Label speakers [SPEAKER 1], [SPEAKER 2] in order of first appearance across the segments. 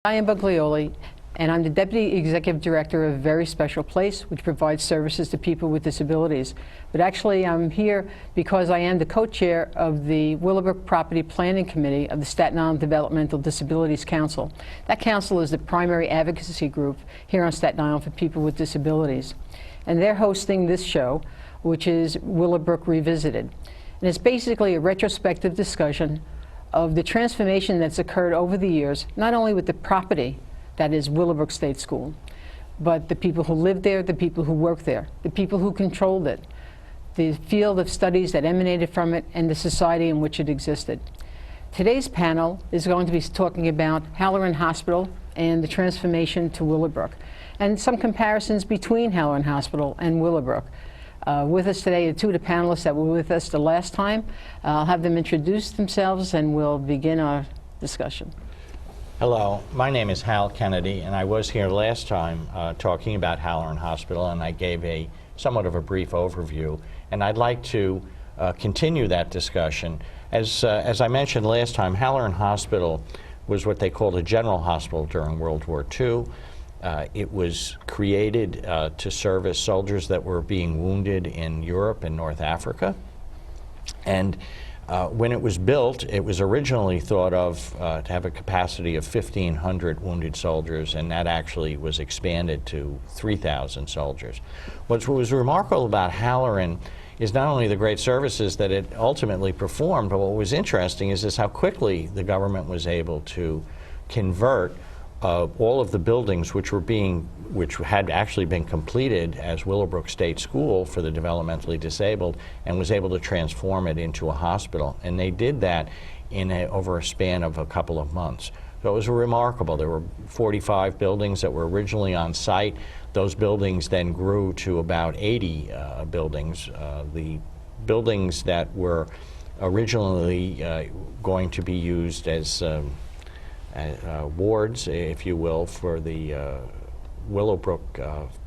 [SPEAKER 1] Diane Buglioli, and I'm the Deputy Executive Director of a very special place which provides services to people with disabilities. But actually I'm here because I am the co-chair of the Willowbrook Property Planning Committee of the Staten Island Developmental Disabilities Council. That council is the primary advocacy group here on Staten Island for people with disabilities. And they're hosting this show, which is Willowbrook Revisited. And it's basically a retrospective discussion of the transformation that's occurred over the years, not only with the property that is Willowbrook State School, but the people who lived there, the people who worked there, the people who controlled it, the field of studies that emanated from it, and the society in which it existed. Today's panel is going to be talking about Halloran Hospital and the transformation to Willowbrook, and some comparisons between Halloran Hospital and Willowbrook. With us today are two of the panelists that were with us the last time. I'll have them introduce themselves and we'll begin our discussion.
[SPEAKER 2] Hello, my name is Hal Kennedy, and I was here last time talking about Halloran Hospital, and I gave somewhat of a brief overview, and I'd like to continue that discussion. As I mentioned last time, Halloran Hospital was what they called a general hospital during World War II. It was created to service soldiers that were being wounded in Europe and North Africa. And when it was built, it was originally thought of to have a capacity of 1,500 wounded soldiers, and that actually was expanded to 3,000 soldiers. What was remarkable about Halloran is not only the great services that it ultimately performed, but what was interesting is how quickly the government was able to convert all of the buildings which had actually been completed as Willowbrook State School for the developmentally disabled, and was able to transform it into a hospital. And they did that over a span of a couple of months. So it was remarkable. There were 45 buildings that were originally on site. Those buildings then grew to about 80 buildings. The buildings that were originally going to be used as wards, if you will, for the Willowbrook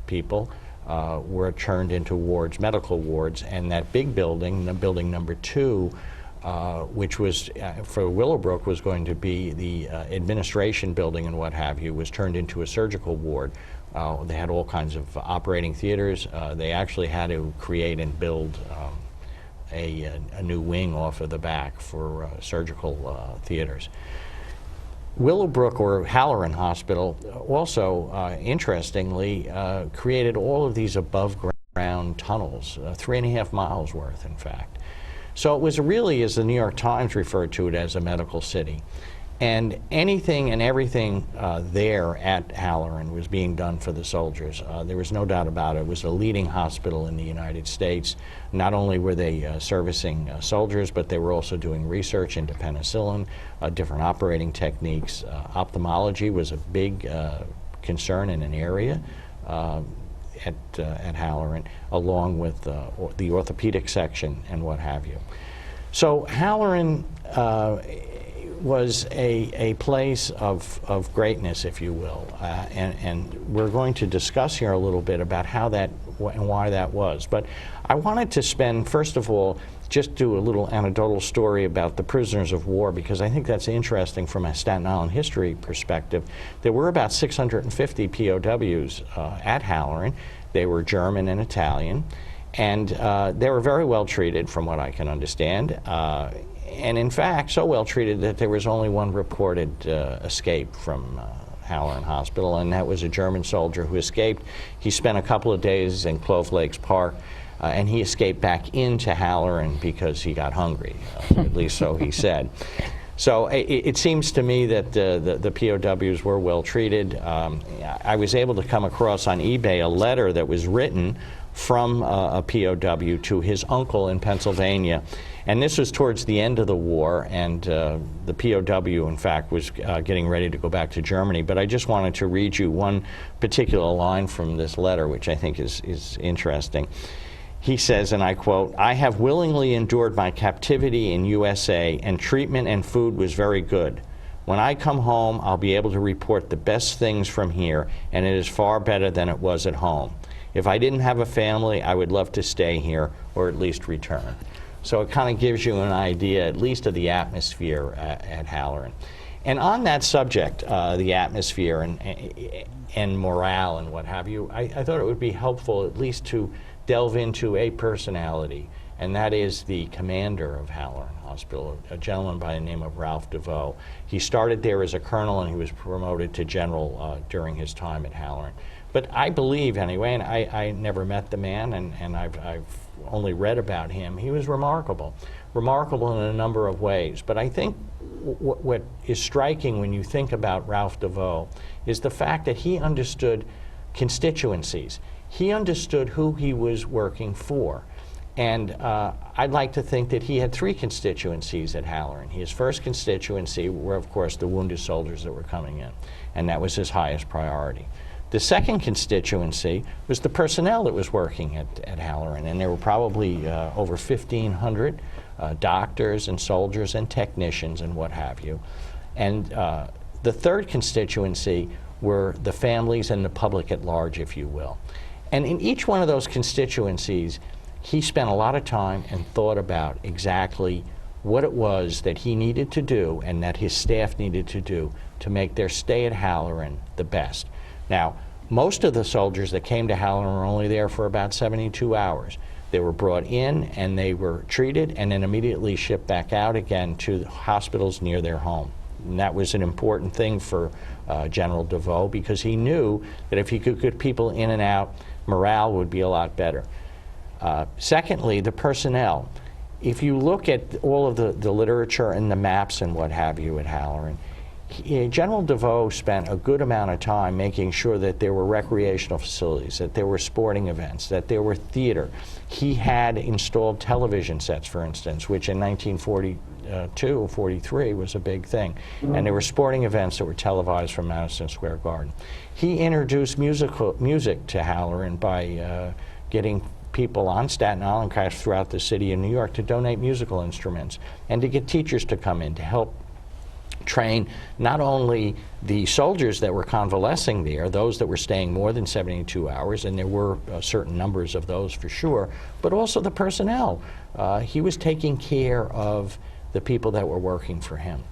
[SPEAKER 2] people were turned into wards, medical wards, and that big building, building number 2, which was for Willowbrook was going to be the administration building and what have you, was turned into a surgical ward. They had all kinds of operating theaters. They actually had to create and build a new wing off of the back for surgical theaters. Willowbrook, or Halloran Hospital, also, interestingly, created all of these above-ground tunnels, 3.5 miles worth, in fact. So it was really, as the New York Times referred to it, as a medical city. And anything and everything there at Halloran was being done for the soldiers. There was no doubt about it. It was a leading hospital in the United States. Not only were they servicing soldiers, but they were also doing research into penicillin, different operating techniques. Ophthalmology was a big concern in an area at Halloran, along with the orthopedic section and what have you. So Halloran was a place of greatness, if you will, and we're going to discuss here a little bit about how that and why that was. But I wanted to spend, first of all, just do a little anecdotal story about the prisoners of war, because I think that's interesting from a Staten Island history perspective. There were about 650 POWs at Halloran. They were German and Italian, and they were very well treated, from what I can understand. And in fact, so well treated that there was only one reported escape from Halloran Hospital, and that was a German soldier who escaped. He spent a couple of days in Clove Lakes Park, and he escaped back into Halloran because he got hungry, at least so he said. So it seems to me that the POWs were well treated. I was able to come across on eBay a letter that was written from a POW to his uncle in Pennsylvania. And this was towards the end of the war, and the POW, in fact, was getting ready to go back to Germany. But I just wanted to read you one particular line from this letter, which I think is interesting. He says, and I quote, "I have willingly endured my captivity in USA, and treatment and food was very good. When I come home, I'll be able to report the best things from here, and it is far better than it was at home. If I didn't have a family, I would love to stay here, or at least return." So it kind of gives you an idea, at least of the atmosphere at Halloran. And on that subject, the atmosphere and morale and what have you, I thought it would be helpful at least to delve into a personality, and that is the commander of Halloran Hospital, a gentleman by the name of Ralph DeVoe. He started there as a colonel, and he was promoted to general during his time at Halloran. But I believe, anyway, and I never met the man, and I've only read about him, he was remarkable. Remarkable in a number of ways. But I think what is striking when you think about Ralph DeVoe is the fact that he understood constituencies. He understood who he was working for. And I'd like to think that he had 3 constituencies at Halloran. His first constituency were, of course, the wounded soldiers that were coming in, and that was his highest priority. The second constituency was the personnel that was working at Halloran, and there were probably over 1,500 doctors and soldiers and technicians and what have you. And the third constituency were the families and the public at large, if you will. And in each one of those constituencies, he spent a lot of time and thought about exactly what it was that he needed to do and that his staff needed to do to make their stay at Halloran the best. Now, most of the soldiers that came to Halloran were only there for about 72 hours. They were brought in and they were treated and then immediately shipped back out again to hospitals near their home. And that was an important thing for General DeVoe, because he knew that if he could get people in and out, morale would be a lot better. Secondly, the personnel. If you look at all of the literature and the maps and what have you at Halloran, General DeVoe spent a good amount of time making sure that there were recreational facilities, that there were sporting events, that there were theater. He had installed television sets, for instance, which in 1942 or 43 was a big thing. And there were sporting events that were televised from Madison Square Garden. He introduced music to Halloran by getting people on Staten Island, throughout the city of New York, to donate musical instruments and to get teachers to come in to help train not only the soldiers that were convalescing there, those that were staying more than 72 hours, and there were certain numbers of those for sure, but also the personnel. He was taking care of the people that were working for him.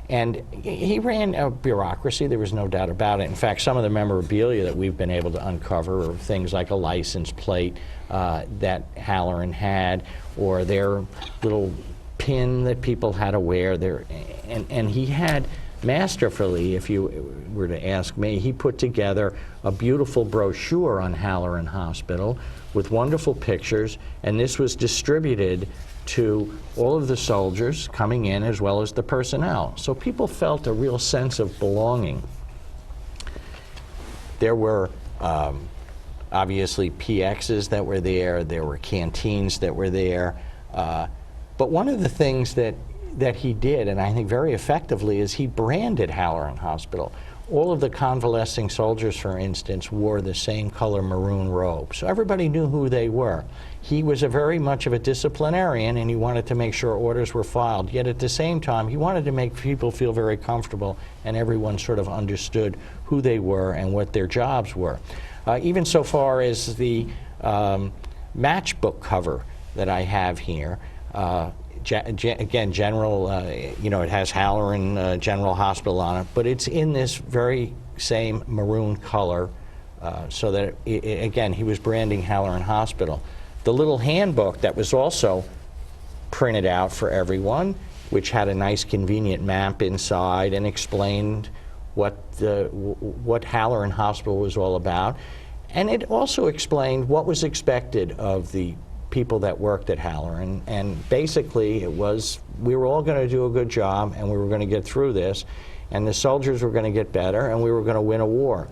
[SPEAKER 2] And he ran a bureaucracy, there was no doubt about it. In fact, some of the memorabilia that we've been able to uncover are things like a license plate that Halloran had, or their little pin that people had to wear there. And he had masterfully, if you were to ask me, he put together a beautiful brochure on Halloran Hospital with wonderful pictures, and this was distributed to all of the soldiers coming in as well as the personnel. So people felt a real sense of belonging. There were obviously PXs that were there were canteens that were there, but one of the things that he did, and I think very effectively, is he branded Halloran Hospital. All of the convalescing soldiers, for instance, wore the same color maroon robe, so everybody knew who they were. He was very much of a disciplinarian, and he wanted to make sure orders were filed, yet at the same time he wanted to make people feel very comfortable and everyone sort of understood who they were and what their jobs were. Even so far as the matchbook cover that I have here, again, General, you know, it has Halloran General Hospital on it, but it's in this very same maroon color, so that, again, he was branding Halloran Hospital. The little handbook that was also printed out for everyone, which had a nice convenient map inside and explained what Halloran Hospital was all about, and it also explained what was expected of the people that worked at Halloran, and basically it was, we were all going to do a good job and we were going to get through this, and the soldiers were going to get better and we were going to win a war.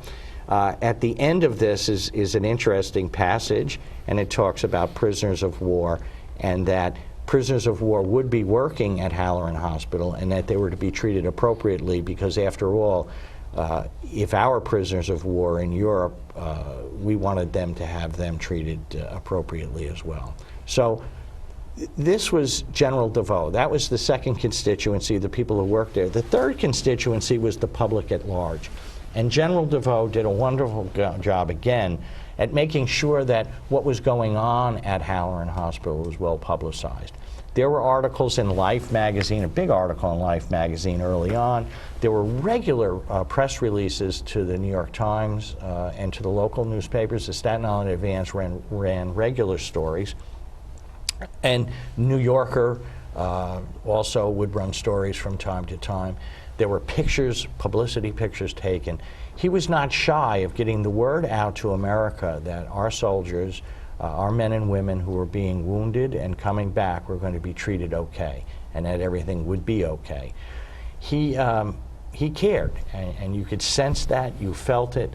[SPEAKER 2] At the end of this is an interesting passage, and it talks about prisoners of war, and that prisoners of war would be working at Halloran Hospital and that they were to be treated appropriately, because after all, if our prisoners of war in Europe, we wanted them to have them treated appropriately as well. So this was General DeVoe. That was the second constituency, the people who worked there. The third constituency was the public at large. And General DeVoe did a wonderful job again at making sure that what was going on at Halloran Hospital was well publicized. There were articles in Life magazine, a big article in Life magazine early on. There were regular press releases to the New York Times and to the local newspapers. The Staten Island Advance ran regular stories. And New Yorker also would run stories from time to time. There were pictures, publicity pictures taken. He was not shy of getting the word out to America that our soldiers, our men and women who were being wounded and coming back were going to be treated okay, and that everything would be okay. He cared, and you could sense that, you felt it.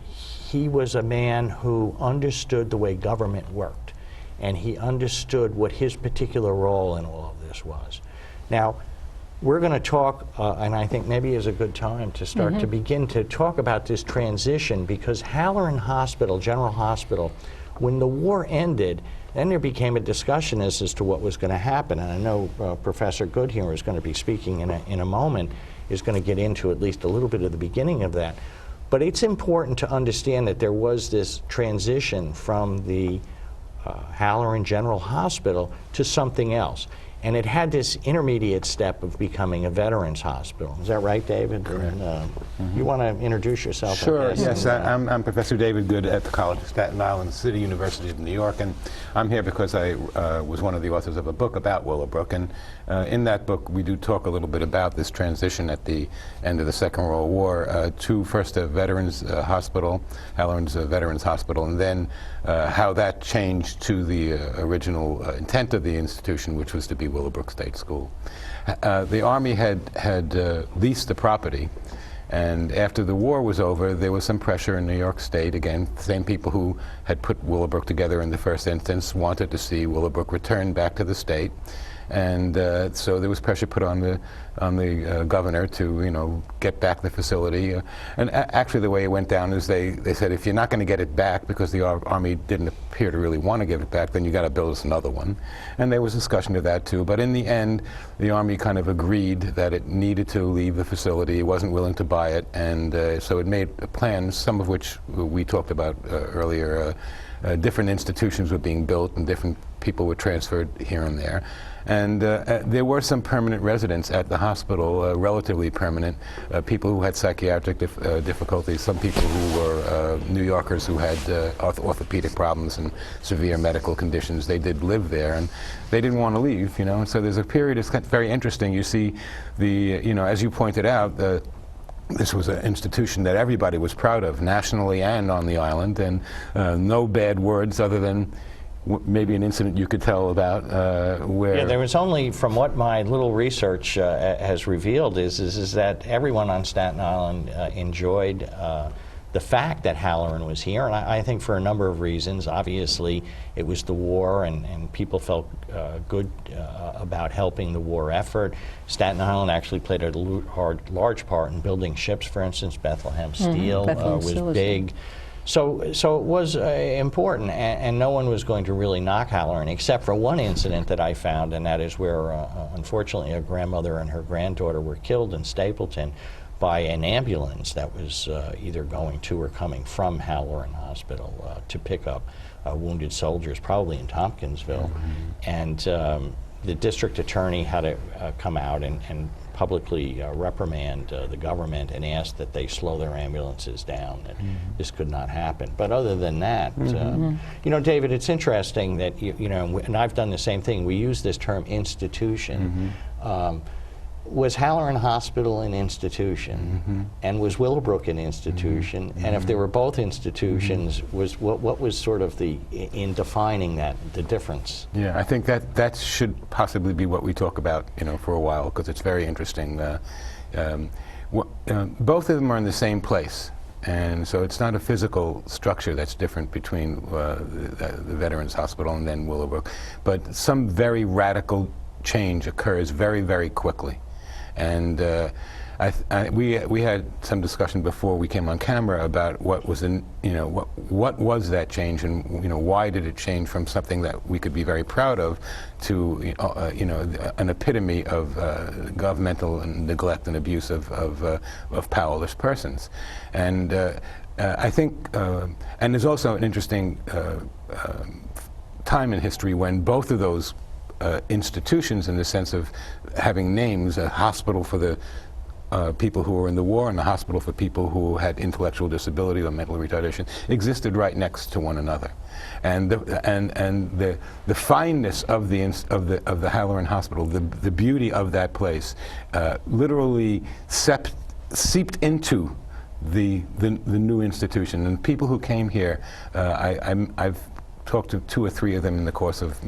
[SPEAKER 2] He was a man who understood the way government worked, and he understood what his particular role in all of this was. Now, we're going to talk, and I think maybe is a good time to start to begin to talk about this transition, because Halloran Hospital, General Hospital, when the war ended, then there became a discussion as to what was going to happen. And I know Professor Goode here is going to be speaking in a moment, is going to get into at least a little bit of the beginning of that. But it's important to understand that there was this transition from the Halloran General Hospital to something else. And it had this intermediate step of becoming a veterans hospital. Is that right, David? And, you want to introduce yourself?
[SPEAKER 3] Sure, yes. I'm Professor David Goode at the College of Staten Island, City University of New York, and I'm here because I was one of the authors of a book about Willowbrook, and in that book we do talk a little bit about this transition at the end of the Second World War to first a veterans hospital, Halloran's Veterans Hospital, and then how that changed to the original intent of the institution, which was to be Willowbrook State School. The Army had leased the property, and after the war was over, there was some pressure in New York State. Again, the same people who had put Willowbrook together in the first instance wanted to see Willowbrook return back to the state. And so there was pressure put on the governor to, you know, get back the facility. And actually the way it went down is they said, if you're not going to get it back, because the Army didn't appear to really want to give it back, then you got to build us another one. And there was discussion of that too. But in the end, the Army kind of agreed that it needed to leave the facility. It wasn't willing to buy it. And so it made plans, some of which we talked about earlier. Different institutions were being built and different people were transferred here and there. And there were some permanent residents at the hospital, relatively permanent, people who had psychiatric difficulties, some people who were New Yorkers who had orthopedic problems and severe medical conditions. They did live there, and they didn't want to leave, you know. And so there's a period, it's very interesting. You see the, you know, as you pointed out, this was an institution that everybody was proud of, nationally and on the island, and no bad words other than maybe an incident you could tell about where...
[SPEAKER 2] Yeah, there was only, from what my little research has revealed, is that everyone on Staten Island enjoyed the fact that Halloran was here, and I think for a number of reasons. Obviously, it was the war, and people felt good about helping the war effort. Staten Island actually played a large part in building ships, for instance. Bethlehem Steel was big. So it was important, and no one was going to really knock Halloran, except for one incident that I found, and that is where, unfortunately, a grandmother and her granddaughter were killed in Stapleton by an ambulance that was either going to or coming from Halloran Hospital to pick up wounded soldiers, probably in Tompkinsville. And the district attorney had to come out and publicly reprimand the government and ask that they slow their ambulances down, that this could not happen. But other than that, you know, David, it's interesting that, you know, and I've done the same thing, we use this term institution. Was Halloran Hospital an institution? And was Willowbrook an institution? And if they were both institutions, was what was sort of in defining that, the difference?
[SPEAKER 3] Yeah, I think that should possibly be what we talk about, you know, for a while, because it's very interesting. Both of them are in the same place, and so it's not a physical structure that's different between the Veterans Hospital and then Willowbrook, but some very radical change occurs very, very quickly. And we had some discussion before we came on camera about what was what was that change, and you know, why did it change from something that we could be very proud of to you know, an epitome of governmental neglect and abuse of powerless persons. And I think, and there's also an interesting time in history when both of those institutions in the sense of having names, a hospital for the people who were in the war and the hospital for people who had intellectual disability or mental retardation, existed right next to one another. And the fineness of the Halloran Hospital, the beauty of that place, literally seeped into the new institution. And people who came here, I've talked to 2 or 3 of them in the course of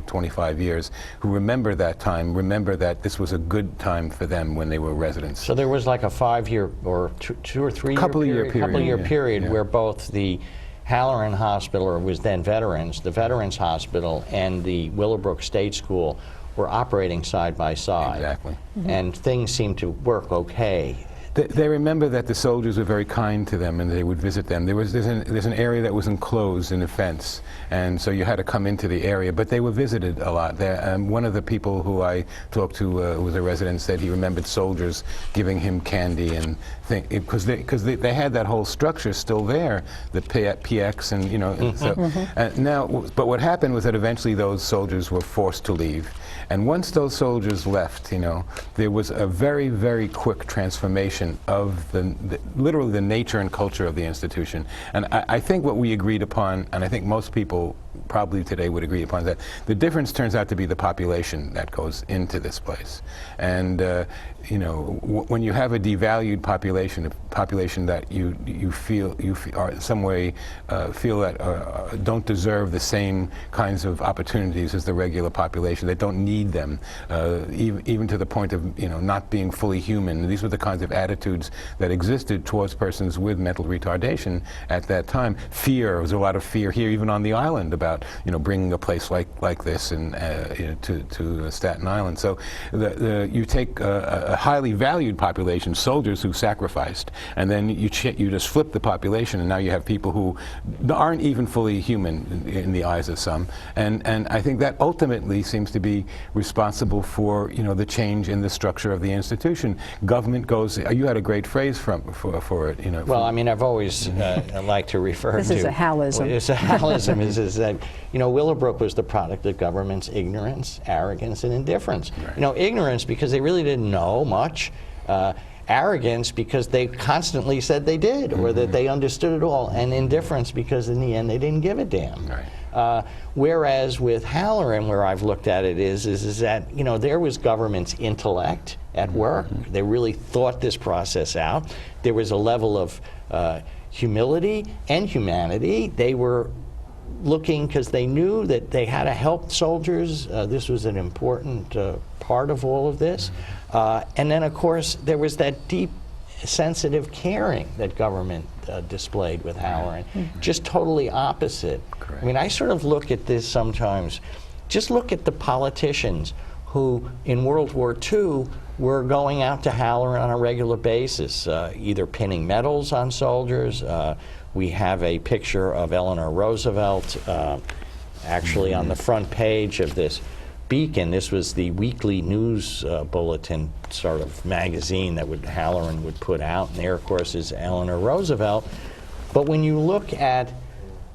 [SPEAKER 3] 25 years, who remember that time, remember that this was a good time for them when they were residents.
[SPEAKER 2] So there was like a 5-year or 2 or 3
[SPEAKER 3] year period
[SPEAKER 2] where both the Halloran Hospital, or was then Veterans, the Veterans Hospital and the Willowbrook State School were operating side by side.
[SPEAKER 3] Exactly.
[SPEAKER 2] And things seemed to work okay.
[SPEAKER 3] They remember that the soldiers were very kind to them and they would visit them. There's an area that was enclosed in a fence, and so you had to come into the area, but they were visited a lot. One of the people who I talked to, who was a resident, said he remembered soldiers giving him candy, and because they had that whole structure still there, the PX, and now, but what happened was that eventually those soldiers were forced to leave. And once those soldiers left, there was a very, very quick transformation of literally the nature and culture of the institution. And I think what we agreed upon, and I think most people probably today would agree upon, that the difference turns out to be the population that goes into this place. And when you have a devalued population, a population that you feel are in some way feel that don't deserve the same kinds of opportunities as the regular population, that don't need them, even to the point of not being fully human. These were the kinds of attitudes that existed towards persons with mental retardation at that time. Fear, there was a lot of fear here, even on the island, about bringing a place like this to Staten Island. So you take a highly valued population, soldiers who sacrificed, and then you just flip the population, and now you have people who aren't even fully human in the eyes of some. And I think that ultimately seems to be responsible for the change in the structure of the institution. Government goes. You had a great phrase for it.
[SPEAKER 2] Well, I mean, I've always liked to refer to.
[SPEAKER 1] This is a Halism.
[SPEAKER 2] It's a Halism. is that Willowbrook was the product of government's ignorance, arrogance, and indifference. Right. Ignorance because they really didn't know much. Arrogance because they constantly said they did, or that they understood it all, and indifference because in the end they didn't give a damn. Right. Whereas with Halloran, where I've looked at it is that there was government's intellect at work. They really thought this process out. There was a level of humility and humanity. They were looking because they knew that they had to help soldiers. This was an important part of all of this. And then, of course, there was that deep, sensitive caring that government displayed with Halloran, just totally opposite. Correct. I mean, I sort of look at this sometimes. Just look at the politicians who, in World War II, were going out to Halloran on a regular basis, either pinning medals on soldiers. We have a picture of Eleanor Roosevelt actually on the front page of this Beacon. This was the weekly news bulletin sort of magazine that Halloran would put out, and there, of course, is Eleanor Roosevelt. But when you look at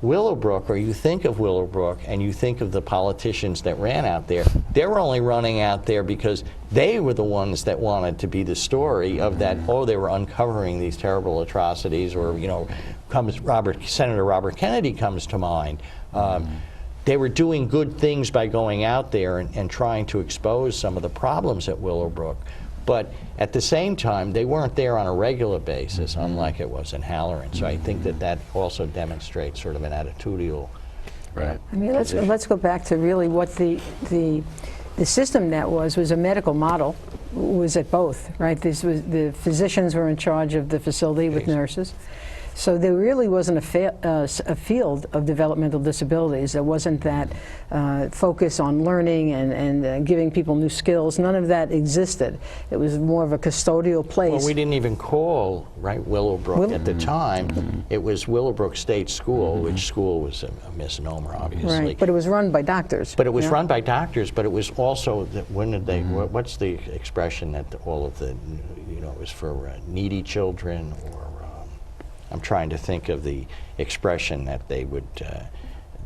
[SPEAKER 2] Willowbrook, or you think of Willowbrook, and you think of the politicians that ran out there, they were only running out there because they were the ones that wanted to be the story of that, they were uncovering these terrible atrocities, or, Senator Robert Kennedy comes to mind. They were doing good things by going out there and trying to expose some of the problems at Willowbrook. But at the same time, they weren't there on a regular basis, unlike it was in Halloran. So I think that also demonstrates sort of an attitudinal.
[SPEAKER 3] Right.
[SPEAKER 1] I mean, let's go back to really what the system that was a medical model. Was at both, right? The physicians were in charge of the facility with nurses. So there really wasn't a field of developmental disabilities. There wasn't that focus on learning and giving people new skills. None of that existed. It was more of a custodial place.
[SPEAKER 2] Well, we didn't even call Willowbrook at the time. It was Willowbrook State School, which school was a misnomer, obviously.
[SPEAKER 1] Right, but it was run by doctors.
[SPEAKER 2] But it was run by doctors, but it was also, when did they, what's the expression that all of the, it was for needy children, or I'm trying to think of the expression that they would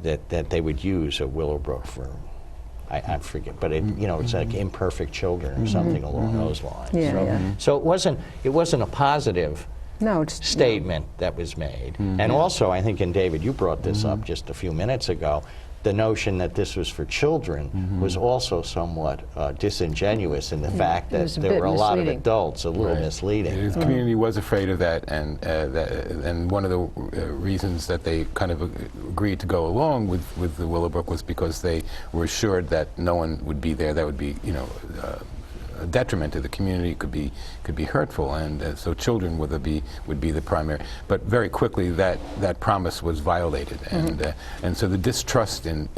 [SPEAKER 2] that they would use at Willowbrook for I forget, but it's like imperfect children or something along those lines.
[SPEAKER 1] Yeah,
[SPEAKER 2] so,
[SPEAKER 1] yeah.
[SPEAKER 2] so it wasn't a positive
[SPEAKER 1] No, it's
[SPEAKER 2] statement that was made. And also, I think, and David, you brought this up just a few minutes ago, the notion that this was for children was also somewhat disingenuous in the fact that
[SPEAKER 1] was a
[SPEAKER 2] there
[SPEAKER 1] bit
[SPEAKER 2] were a lot of
[SPEAKER 1] misleading.
[SPEAKER 2] adults, a little misleading.
[SPEAKER 3] The community was afraid of that, and one of the reasons that they kind of agreed to go along with the Willowbrook was because they were assured that no one would be there that would be, a detriment to the community, could be hurtful, and so children would be the primary. But very quickly that promise was violated, and so the distrust in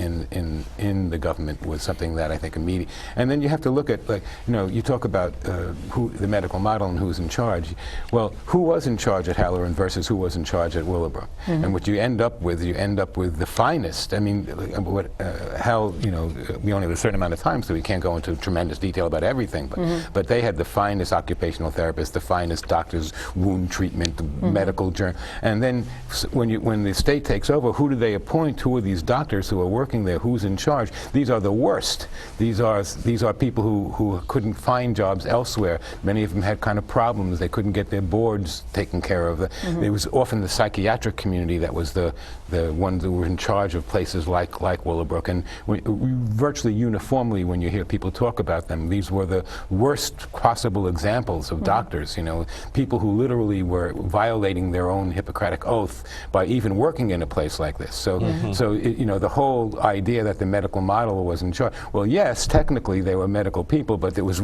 [SPEAKER 3] the government was something that I think immediate. And then you have to look at, like, you talk about who the medical model and who's in charge. Well, who was in charge at Halloran versus who was in charge at Willowbrook, and what you end up with the finest. I mean, what Hal, we only have a certain amount of time, so we can't go into tremendous detail about everything. But they had the finest occupational therapists, the finest doctors, wound treatment, medical journal. And then when the state takes over, who do they appoint? Who are these doctors who are working there? Who's in charge? These are the worst. These are people who couldn't find jobs elsewhere. Many of them had kind of problems. They couldn't get their boards taken care of. It was often the psychiatric community that was the ones who were in charge of places like Willowbrook. And virtually uniformly, when you hear people talk about them, these were the worst possible examples of doctors, people who literally were violating their own Hippocratic oath by even working in a place like this. So, the whole idea that the medical model was in charge, well, yes, technically they were medical people, but there was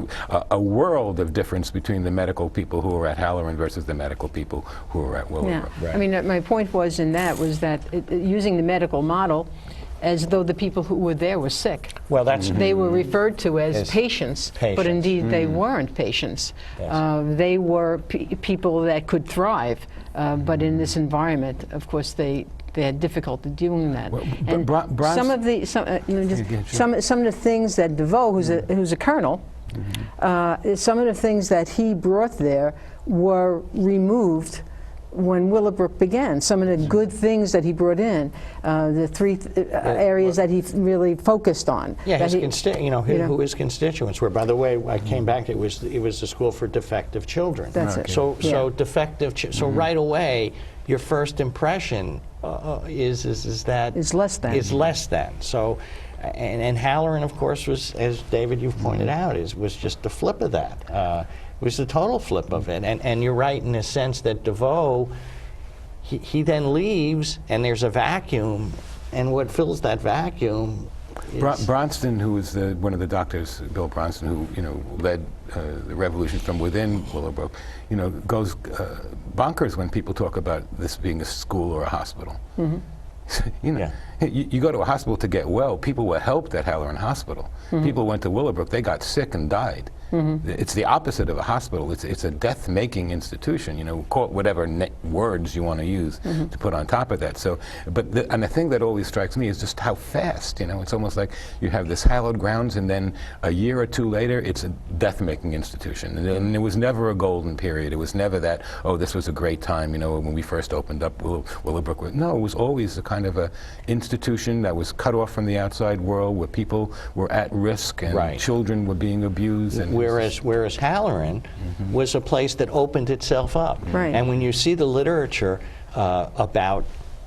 [SPEAKER 3] a world of difference between the medical people who were at Halloran versus the medical people who were at Willowbrook.
[SPEAKER 1] Yeah. Right. I mean, my point was that using the medical model as though the people who were there were sick.
[SPEAKER 2] Well, that's
[SPEAKER 1] they were referred to as patients, but indeed they weren't patients.
[SPEAKER 2] Yes.
[SPEAKER 1] They were people that could thrive, but in this environment, of course, they had difficulty doing that.
[SPEAKER 3] Well,
[SPEAKER 1] and some of the things that DeVoe, who's a colonel, some of the things that he brought there were removed when Willowbrook began. Some of the good things that he brought in, the three areas that he really focused on.
[SPEAKER 2] Yeah, his who his constituents were. By the way, I came back. It was the school for defective children.
[SPEAKER 1] That's it.
[SPEAKER 2] So defective. So right away, your first impression is that
[SPEAKER 1] is less than.
[SPEAKER 2] Is less than. So. And Halloran, of course, was, as David, you've pointed out, was just the flip of that. It was the total flip of it. And you're right in the sense that DeVoe, he then leaves, and there's a vacuum, and what fills that vacuum is...
[SPEAKER 3] Bronston, who was one of the doctors, Bill Bronston, who led the revolution from within Willowbrook, goes bonkers when people talk about this being a school or a hospital. You go to a hospital to get well. People were helped at Halloran Hospital. People went to Willowbrook. They got sick and died. It's the opposite of a hospital. It's a death-making institution. Call it whatever words you want to use to put on top of that. So, and the thing that always strikes me is just how fast. It's almost like you have this hallowed grounds, and then a year or two later, it's a death-making institution. And there was never a golden period. It was never that, oh, this was a great time. When we first opened up Willowbrook. No, it was always a kind of a institution that was cut off from the outside world, where people were at risk and children were being abused. And
[SPEAKER 2] whereas Halloran was a place that opened itself up.
[SPEAKER 1] Right.
[SPEAKER 2] And when you see the literature about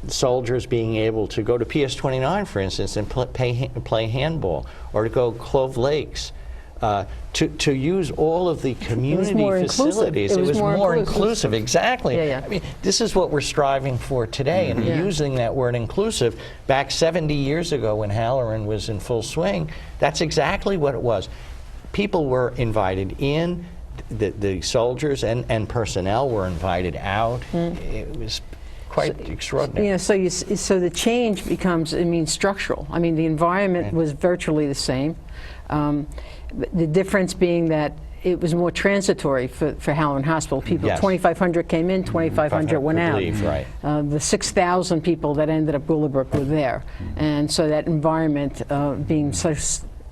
[SPEAKER 2] soldiers being able to go to PS-29, for instance, and play handball, or to go Clove Lakes, to use all of the community facilities. It was more inclusive. Exactly.
[SPEAKER 1] Yeah.
[SPEAKER 2] I mean, this is what we're striving for today, and using that word inclusive. Back 70 years ago, when Halloran was in full swing, that's exactly what it was. People were invited in, the soldiers and personnel were invited out. It was quite extraordinary.
[SPEAKER 1] So the change becomes, structural. The environment was virtually the same. The difference being that it was more transitory for Halloran Hospital. People, 2,500 came in, 2,500 went out.
[SPEAKER 2] Right.
[SPEAKER 1] The 6,000 people that ended up Willowbrook were there. And so that environment being so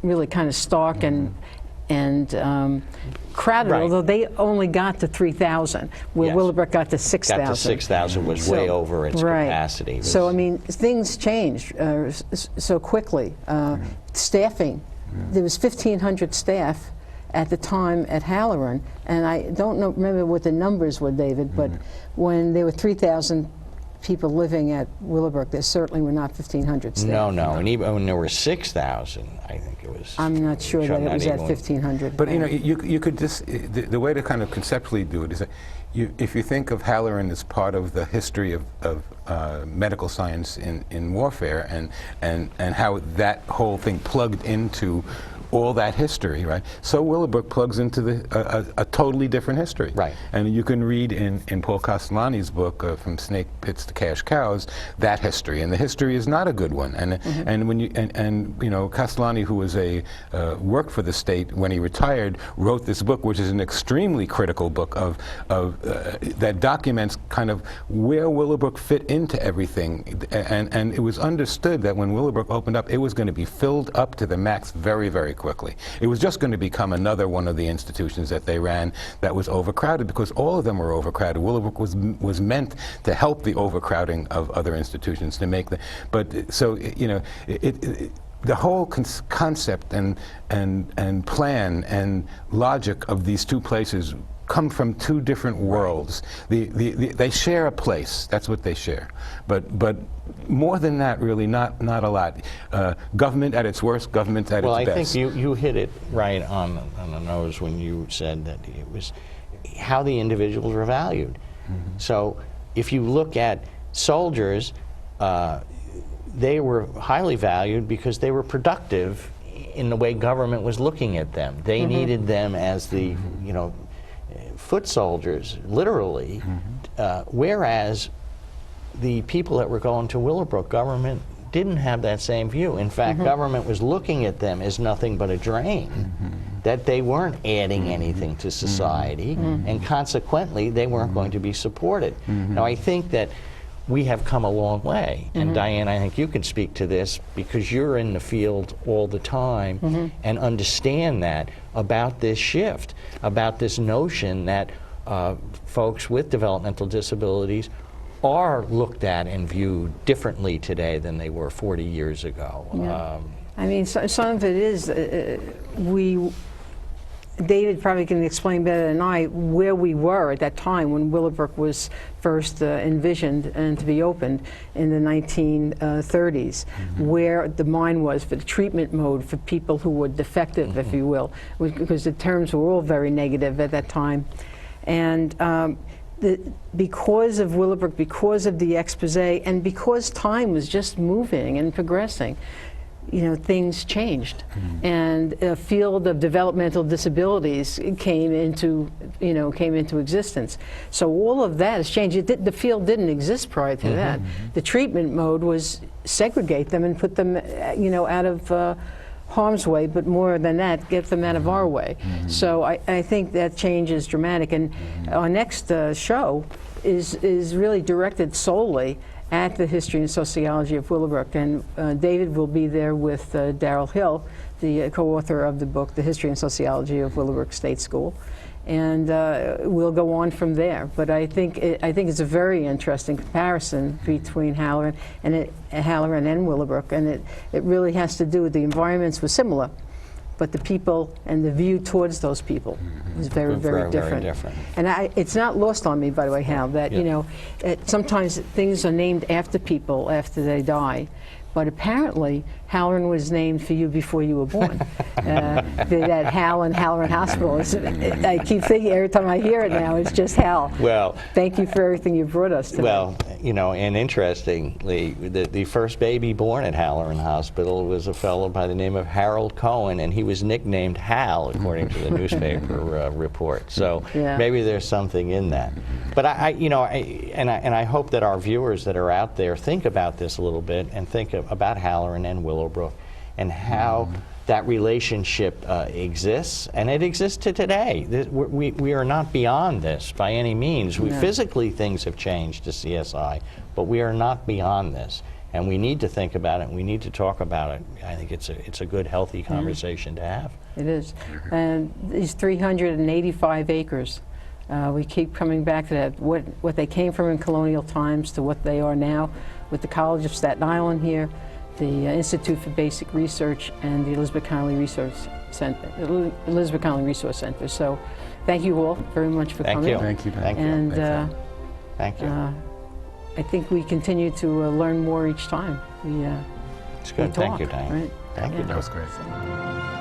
[SPEAKER 1] really kind of stark and crowded, although they only got to 3,000, where Willowbrook got to 6,000.
[SPEAKER 2] Got to 6,000 was way over its capacity.
[SPEAKER 1] So, things changed so quickly. Staffing there was 1,500 staff at the time at Halloran, and I don't remember what the numbers were, David, but when there were 3,000 people living at Willowbrook, there certainly were not 1,500 staff.
[SPEAKER 2] No, and even when there were 6,000, I think it was.
[SPEAKER 1] I'm not sure that it was at 1,500.
[SPEAKER 3] But you could just, the way to kind of conceptually do it is that if you think of Halloran as part of the history of medical science in warfare and how that whole thing plugged into all that history, right? So Willowbrook plugs into a totally different history.
[SPEAKER 2] Right.
[SPEAKER 3] And you can read in Paul Castellani's book, From Snake Pits to Cash Cows, that history. And the history is not a good one. And when you know, Castellani, who was worked for the state when he retired, wrote this book, which is an extremely critical book that documents kind of where Willowbrook fit into everything. And it was understood that when Willowbrook opened up, it was going to be filled up to the max very, very quickly. It was just going to become another one of the institutions that they ran that was overcrowded, because all of them were overcrowded. Willowbrook was meant to help the overcrowding of other institutions, to make so you know, the whole concept and plan and logic of these two places come from two different worlds. They share a place. That's what they share. But more than that, really, not a lot. Government at its worst, government at its best.
[SPEAKER 2] Well, I think you hit it right on the nose when you said that it was how the individuals were valued. Mm-hmm. So if you look at soldiers, they were highly valued because they were productive in the way government was looking at them. They mm-hmm. needed them as the, you know, foot soldiers, literally, mm-hmm. Whereas the people that were going to Willowbrook, government didn't have that same view. In fact, mm-hmm. government was looking at them as nothing but a drain, mm-hmm. that they weren't adding mm-hmm. anything to society, mm-hmm. and consequently, they weren't mm-hmm. going to be supported. Mm-hmm. Now, I think that we have come a long way, mm-hmm. and Diane, I think you can speak to this because you're in the field all the time mm-hmm. and understand that about this shift, about this notion that folks with developmental disabilities are looked at and viewed differently today than they were 40 years ago.
[SPEAKER 1] Yeah. I mean, some of it is, David probably can explain better than I where we were at that time when Willowbrook was first envisioned and to be opened in the 1930s, mm-hmm. where the mind was for the treatment mode for people who were defective, mm-hmm. if you will, because the terms were all very negative at that time. And because of Willowbrook, because of the expose, and because time was just moving and progressing, you know, things changed, mm-hmm. and a field of developmental disabilities came into existence. So all of that has changed. The field didn't exist prior to mm-hmm. that. The treatment mode was segregate them and put them, you know, out of harm's way, but more than that, get them out of our way. Mm-hmm. So I think that change is dramatic. And mm-hmm. our next show is really directed solely at the history and sociology of Willowbrook, and David will be there with Darrell Hill, the co-author of the book, The History and Sociology of Willowbrook State School, and we'll go on from there. But I think it's a very interesting comparison between Halloran and Willowbrook, and it really has to do with the environments were similar, but the people and the view towards those people is very, very different.
[SPEAKER 2] Very different.
[SPEAKER 1] And it's not lost on me, by the way, Hal, that you know, sometimes things are named after people after they die. But apparently, Halloran was named for you before you were born. That Hal and Halloran Hospital. I keep thinking every time I hear it now, it's just Hal.
[SPEAKER 2] Well,
[SPEAKER 1] thank you for everything you brought us today.
[SPEAKER 2] Well, you know, and interestingly, the first baby born at Halloran Hospital was a fellow by the name of Harold Cohen, and he was nicknamed Hal, according to the newspaper report. So yeah. Maybe there's something in that. But I hope that our viewers that are out there think about this a little bit and think about Halloran and Willowbrook and how that relationship exists, and it exists to today. We are not beyond this by any means. Physically, things have changed to CSI, but we are not beyond this, and we need to think about it. And we need to talk about it. I think it's a good, healthy conversation to have. It
[SPEAKER 1] is, and these 385 acres. We keep coming back to that. What they came from in colonial times to what they are now, with the College of Staten Island here, the Institute for Basic Research and the Elizabeth Connolly Resource Center. Elizabeth Connolly Resource Center. So, thank you all very much for
[SPEAKER 2] Thank
[SPEAKER 1] coming.
[SPEAKER 2] you.
[SPEAKER 3] Thank you.
[SPEAKER 2] Thank you.
[SPEAKER 1] And
[SPEAKER 2] Thank you.
[SPEAKER 1] I think we continue to learn more each time.
[SPEAKER 2] It's
[SPEAKER 1] We
[SPEAKER 2] good. Thank
[SPEAKER 1] talk,
[SPEAKER 2] you, Diane.
[SPEAKER 1] right?
[SPEAKER 2] Thank you.
[SPEAKER 3] That was great.
[SPEAKER 1] So-